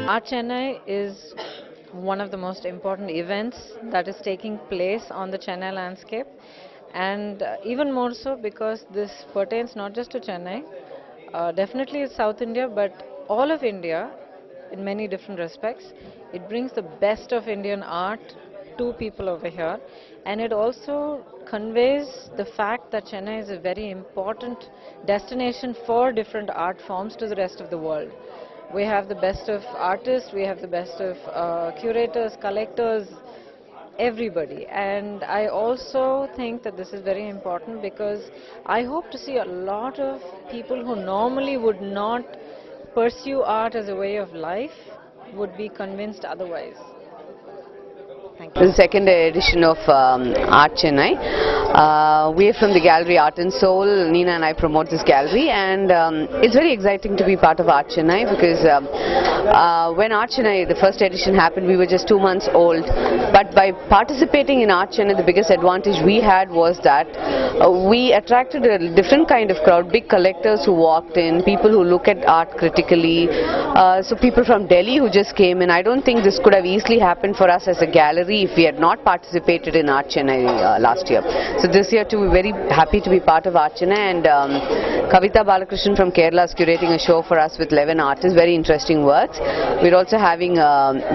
Art Chennai is one of the most important events that is taking place on the Chennai landscape, and even more so because this pertains not just to Chennai, definitely it's South India, but all of India in many different respects. It brings the best of Indian art to people over here, and it also conveys the fact that Chennai is a very important destination for different art forms to the rest of the world. We have the best of artists, we have the best of curators, collectors, everybody. And I also think that this is very important because I hope to see a lot of people who normally would not pursue art as a way of life would be convinced otherwise. Thank you. The second edition of Art Chennai. We are from the gallery Art and Soul. Nina and I promote this gallery, and it's very exciting to be part of Art Chennai because when Art Chennai, the first edition happened, we were just 2 months old. But by participating in Art Chennai, the biggest advantage we had was that we attracted a different kind of crowd, big collectors who walked in, people who look at art critically, so people from Delhi who just came in. I don't think this could have easily happened for us as a gallery if we had not participated in Art Chennai last year. So this year too, we're very happy to be part of Art Chennai, and Kavita Balakrishnan from Kerala is curating a show for us with 11 artists, very interesting works. We're also having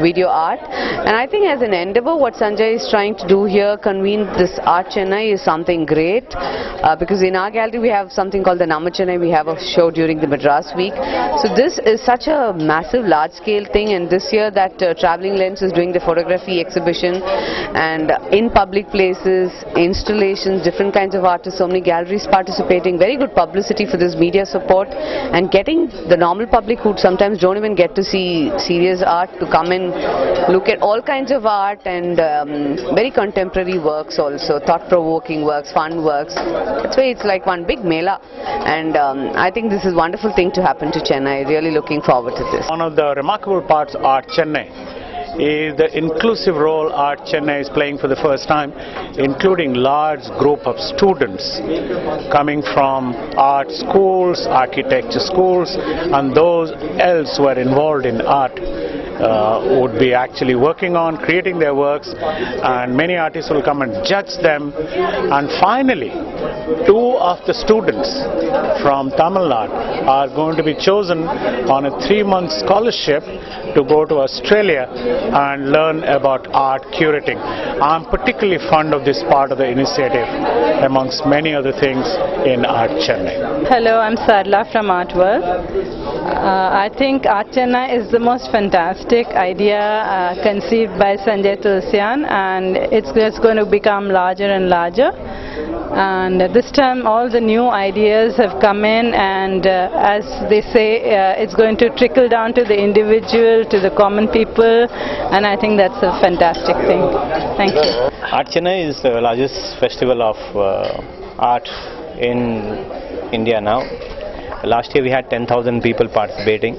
video art, and I think as an endeavor what Sanjay is trying to do here, convene this Art Chennai, is something great because in our gallery we have something called the Nama Chennai. We have a show during the Madras week. So this is such a massive large scale thing, and this year that Travelling Lens is doing the photography exhibition, and in public places, installations, different kinds of artists, so many galleries participating, very good publicity for this media support, and getting the normal public who sometimes don't even get to see serious art to come and look at all kinds of art, and very contemporary works also, thought-provoking works, fun works. That's why it's like one big mela, and I think this is a wonderful thing to happen to Chennai. Really looking forward to this. One of the remarkable parts of Art Chennai is the inclusive role Art Chennai is playing for the first time, including large group of students coming from art schools, architecture schools, and those else who are involved in art would be actually working on creating their works, and many artists will come and judge them, and finally 2 of the students from Tamil Nadu are going to be chosen on a 3-month scholarship to go to Australia and learn about art curating. I'm particularly fond of this part of the initiative amongst many other things in Art Chennai. Hello, I'm Sarla from Art World. I think Art Chennai is the most fantastic idea conceived by Sanjay Tulsian, and it's just going to become larger and larger. And this time all the new ideas have come in, and as they say, it's going to trickle down to the individual, to the common people, and I think that's a fantastic thing. Thank you. Art Chennai is the largest festival of art in India now. Last year we had 10,000 people participating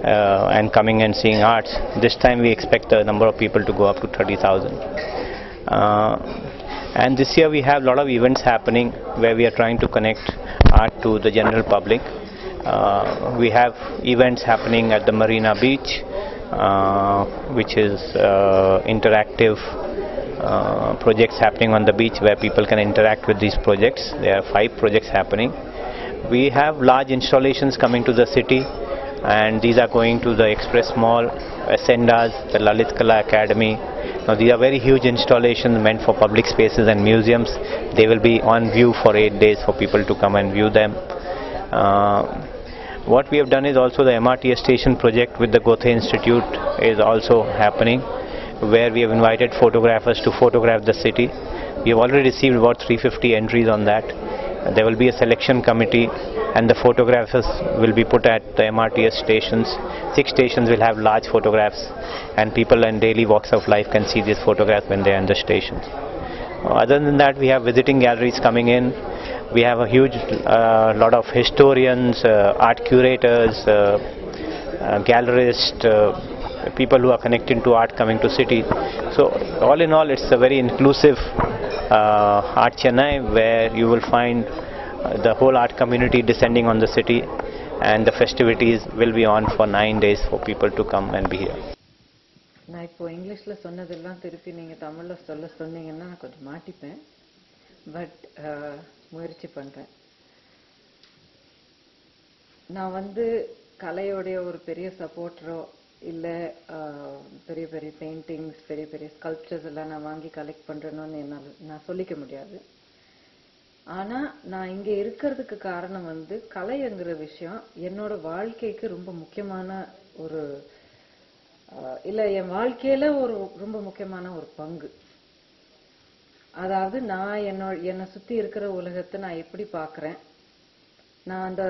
and coming and seeing arts. This time we expect the number of people to go up to 30,000. And this year we have a lot of events happening where we are trying to connect art to the general public. We have events happening at the Marina Beach, which is interactive projects happening on the beach where people can interact with these projects. There are 5 projects happening. We have large installations coming to the city, and these are going to the Express Mall, Ascendas, the Lalit Kala Academy. Now these are very huge installations meant for public spaces and museums. They will be on view for 8 days for people to come and view them. What we have done is also the MRTS station project with the Gothe Institute is also happening, where we have invited photographers to photograph the city. We have already received about 350 entries on that. There will be a selection committee, and the photographers will be put at the MRTS stations. 6 stations will have large photographs, and people in daily walks of life can see these photographs when they are in the stations. Other than that, we have visiting galleries coming in. We have a huge lot of historians, art curators, gallerists, people who are connected to art coming to city. So all in all, it's a very inclusive Art Chennai, where you will find the whole art community descending on the city, and the festivities will be on for 9 days for people to come and be here. நான் இப்போ இங்கிலீஷில் சொன்னதெல்லாம் திருப்பி நீங்கள் தமிழில் சொன்னீங்கன்னா நான் கொஞ்சம் மாட்டிப்பேன், பட் முயற்சி பண்ணுறேன். நான் வந்து கலையோடைய ஒரு பெரிய சப்போர்ட்டரோ இல்லை பெரிய பெரிய பெயிண்டிங்ஸ் பெரிய பெரிய ஸ்கல்ப்சர்ஸ் எல்லாம் நான் வாங்கி கலெக்ட் பண்ணுறேன்னு நான் சொல்லிக்க முடியாது. ஆனால் நான் இங்கே இருக்கிறதுக்கு காரணம் வந்து கலைங்கிற விஷயம் என்னோட வாழ்க்கைக்கு ரொம்ப முக்கியமான ஒரு இல்லை என் வாழ்க்கையில் ஒரு ரொம்ப முக்கியமான ஒரு பங்கு. அதாவது நான் என்னை சுற்றி இருக்கிற உலகத்தை நான் எப்படி பார்க்குறேன், நான் அந்த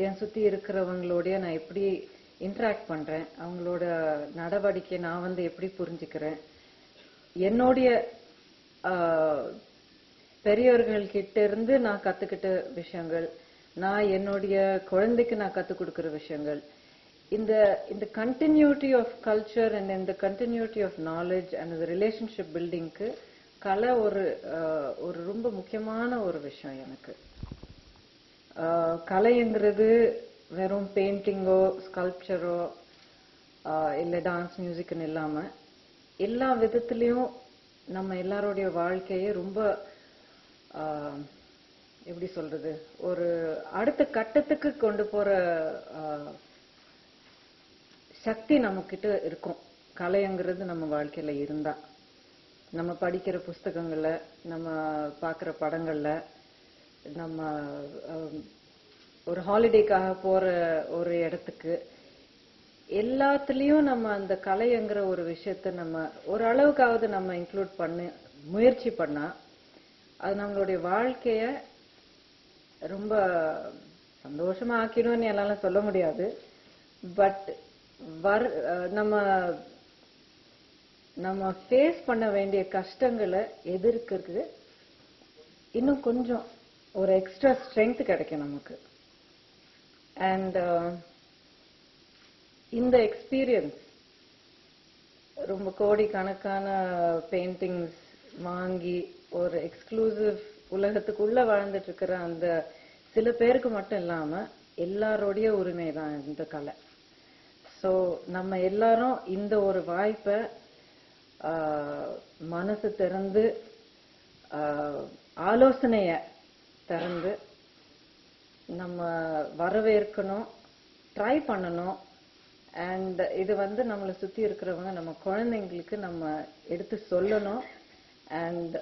என் சுற்றி இருக்கிறவங்களோடைய நான் எப்படி இன்ட்ராக்ட் பண்ணுறேன், அவங்களோட நடவடிக்கை நான் வந்து எப்படி புரிஞ்சுக்கிறேன், என்னுடைய பெரியவர்கள்கிட்ட இருந்து நான் கற்றுக்கிட்ட விஷயங்கள், நான் என்னுடைய குழந்தைக்கு நான் கற்றுக் கொடுக்குற விஷயங்கள், இந்த கண்டினியூட்டி ஆஃப் கல்ச்சர் அண்ட் இந்த கண்டினியூட்டி ஆஃப் நாலேஜ் அண்ட் இந்த ரிலேஷன்ஷிப் பில்டிங்க்கு கலை ஒரு ரொம்ப முக்கியமான ஒரு விஷயம் எனக்கு. கலைங்கிறது வெறும் பெயிண்டிங்கோ ஸ்கல்ப்சரோ இல்லை டான்ஸ் மியூசிக்னு இல்லாமல் எல்லா விதத்துலேயும் நம்ம எல்லாரோடைய வாழ்க்கையை ரொம்ப எப்படி சொல்றது ஒரு அடுத்த கட்டத்துக்கு கொண்டு போற சக்தி நம்மக்கிட்ட இருக்கும். கலைங்கிறது நம்ம வாழ்க்கையில இருந்தா, நம்ம படிக்கிற புஸ்தகங்கள்ல, நம்ம பார்க்குற படங்கள்ல, நம்ம ஒரு ஹாலிடேக்காக போற ஒரு இடத்துக்கு எல்லாத்துலேயும் நம்ம அந்த கலைங்கிற ஒரு விஷயத்த நம்ம ஒரு அளவுக்காவது நம்ம இன்க்ளூட் பண்ணி முயற்சி பண்ணா அது நம்மளுடைய வாழ்க்கைய ரொம்ப சந்தோஷமா ஆக்கிடும்னு என்னால சொல்ல முடியாது. பட் நம்ம ஃபேஸ் பண்ண வேண்டிய கஷ்டங்களை எதிர்க்கிறது இன்னும் கொஞ்சம் ஒரு எக்ஸ்ட்ரா ஸ்ட்ரென்த் கிடைக்கும் நமக்கு. அண்ட் இந்த எக்ஸ்பீரியன்ஸ் ரொம்ப கோடிக்கணக்கான பெயிண்டிங்ஸ் வாங்கி ஒரு எக்ஸ்க்ளூசிவ் உலகத்துக்குள்ள வாழ்ந்துட்டு இருக்கிற அந்த சில பேருக்கு மட்டும் இல்லாம எல்லாரோடைய உரிமை தான் இந்த கலை. ஸோ நம்ம எல்லாரும் இந்த ஒரு வாய்ப்பை மனசு திறந்து ஆலோசனைய திறந்து நம்ம வரவேற்கணும், ட்ரை பண்ணணும். அண்ட் இது வந்து நம்மளை சுற்றி இருக்கிறவங்க நம்ம குழந்தைங்களுக்கு நம்ம எடுத்து சொல்லணும். அண்ட்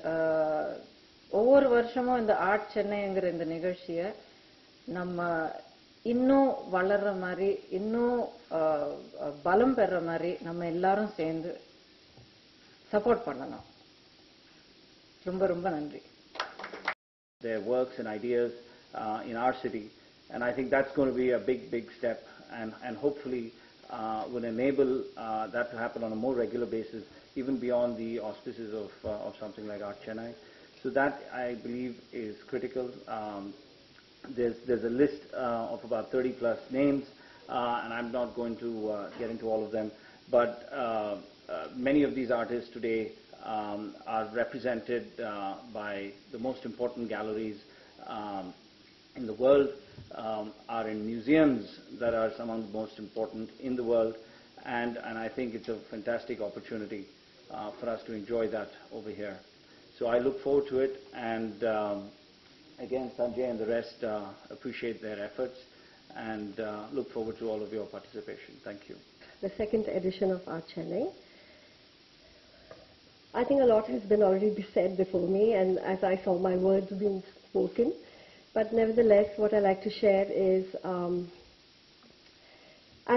ஒவ்வொரு வருஷமும் இந்த ஆர்ட் சென்னைங்கிற இந்த நிகழ்ச்சியை நம்ம இன்னும் வளர்ற மாதிரி இன்னும் பலம் பெற மாதிரி நம்ம எல்லாரும் சேர்ந்து சப்போர்ட் பண்ணணும். ரொம்ப ரொம்ப நன்றி. Their works and ideas in our city, and I think that's going to be a big step, and hopefully will enable that to happen on a more regular basis, even beyond the auspices of something like Art Chennai. So that, I believe, is critical. There's a list of about 30 plus names, and I'm not going to get into all of them, but many of these artists today are represented by the most important galleries in the world, are in museums that are some of the most important in the world, and I think it's a fantastic opportunity for us to enjoy that over here. So I look forward to it, and again, Sanjay and the rest appreciate their efforts and look forward to all of your participation. Thank you. The second edition of Art Chennai. I think a lot has been already said before me, and as I saw my words being spoken, but nevertheless what I like to share is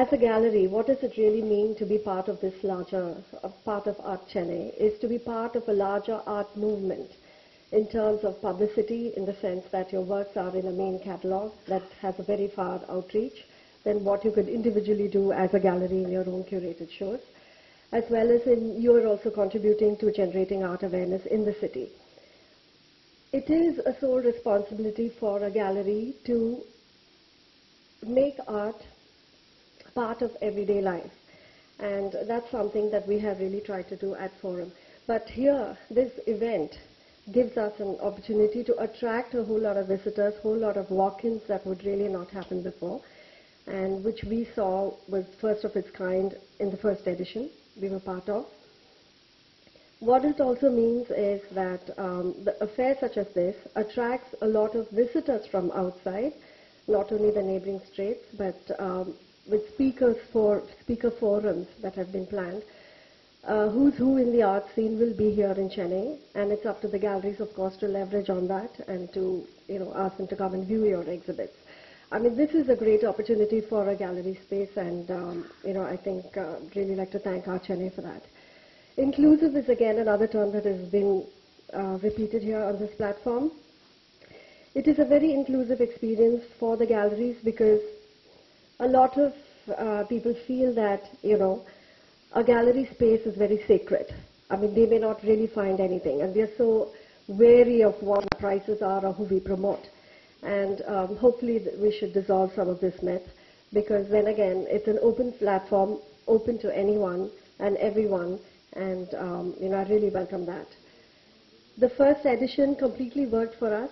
as a gallery, what does it really mean to be part of this larger part of Art Chennai is to be part of a larger art movement in terms of publicity, in the sense that your works are in a main catalogue that has a very far outreach than what you could individually do as a gallery in your own curated shows, as well as you are also contributing to generating art awareness in the city. It is a sole responsibility for a gallery to make art part of everyday life, and that's something that we have really tried to do at Forum. But here, this event gives us an opportunity to attract a whole lot of visitors, whole lot of walk-ins that would really not happen before. and which we saw was first of its kind in the first edition we were part of. What it also means is that a fair such as this attracts a lot of visitors from outside, not only the neighboring states, but with speaker forums that have been planned. Who's who in the art scene will be here in Chennai, and it's up to the galleries, of course, to leverage on that and to ask them to come and view your exhibits. I mean, this is a great opportunity for a gallery space, and I think really like to thank Art Chennai for that. Inclusive is again another term that has been repeated here on this platform. It is a very inclusive experience for the galleries because a lot of people feel that a gallery space is very sacred. I mean, they may not really find anything, and we are so wary of what the prices are or who we promote. And hopefully we should dissolve some of this myth, because then again, it's an open platform, open to anyone and everyone, and I really welcome that. The first edition completely worked for us.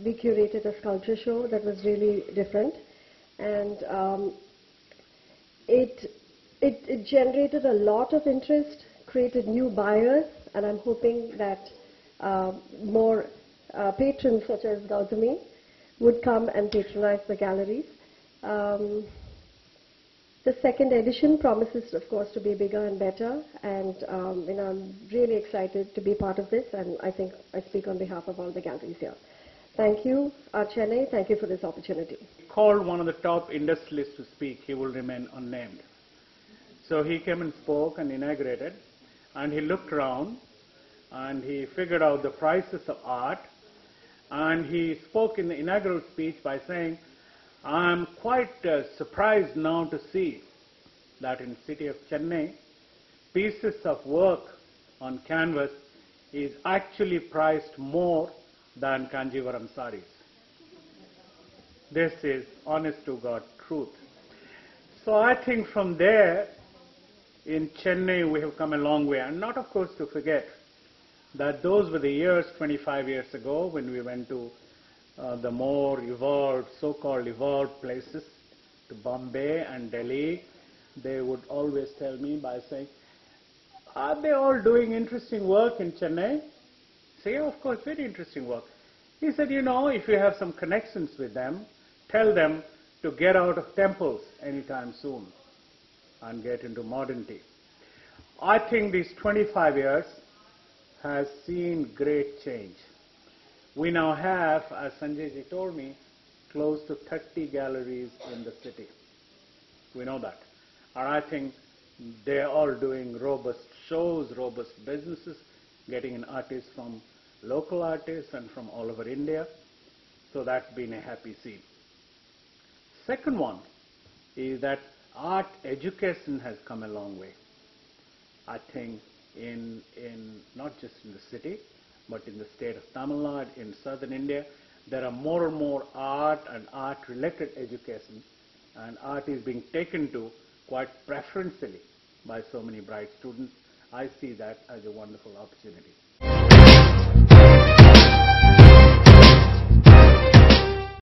We curated a sculpture show that was really different, and it generated a lot of interest, created new buyers, and I'm hoping that more patrons such as Gautami would come and patronize the galleries. The second edition promises, of course, to be bigger and better, and I'm really excited to be part of this, and I think I speak on behalf of all the galleries here. Thank you, Art Chennai. Thank you for this opportunity. Called one of the top industrialists to speak. He will remain unnamed. So he came and spoke and inaugurated, and he looked around and he figured out the prices of art, and he spoke in the inaugural speech by saying, I'm quite surprised now to see that in the city of Chennai, pieces of work on canvas is actually priced more than Kanjivaram saris. This is honest to God truth. So I think from there, in Chennai we have come a long way, and not of course to forget that those were the years 25 years ago when we went to the more evolved, so-called evolved places, to Bombay and Delhi. They would always tell me by saying, are they all doing interesting work in Chennai? Say, yeah, of course, very interesting work. He said, if you have some connections with them, tell them to get out of temples anytime soon and get into modernity. I think these 25 years has seen great change. We now have, as Sanjay ji told me, close to 30 galleries in the city. We know that. And I think they're all doing robust shows, robust businesses, getting in artists from local artists and from all over India. So that's been a happy scene. Second one is that art education has come a long way. I think in not just in the city, but in the state of Tamil Nadu, in southern India, there are more and more art and art-related education, and art is being taken to quite preferentially by so many bright students. I see that as a wonderful opportunity.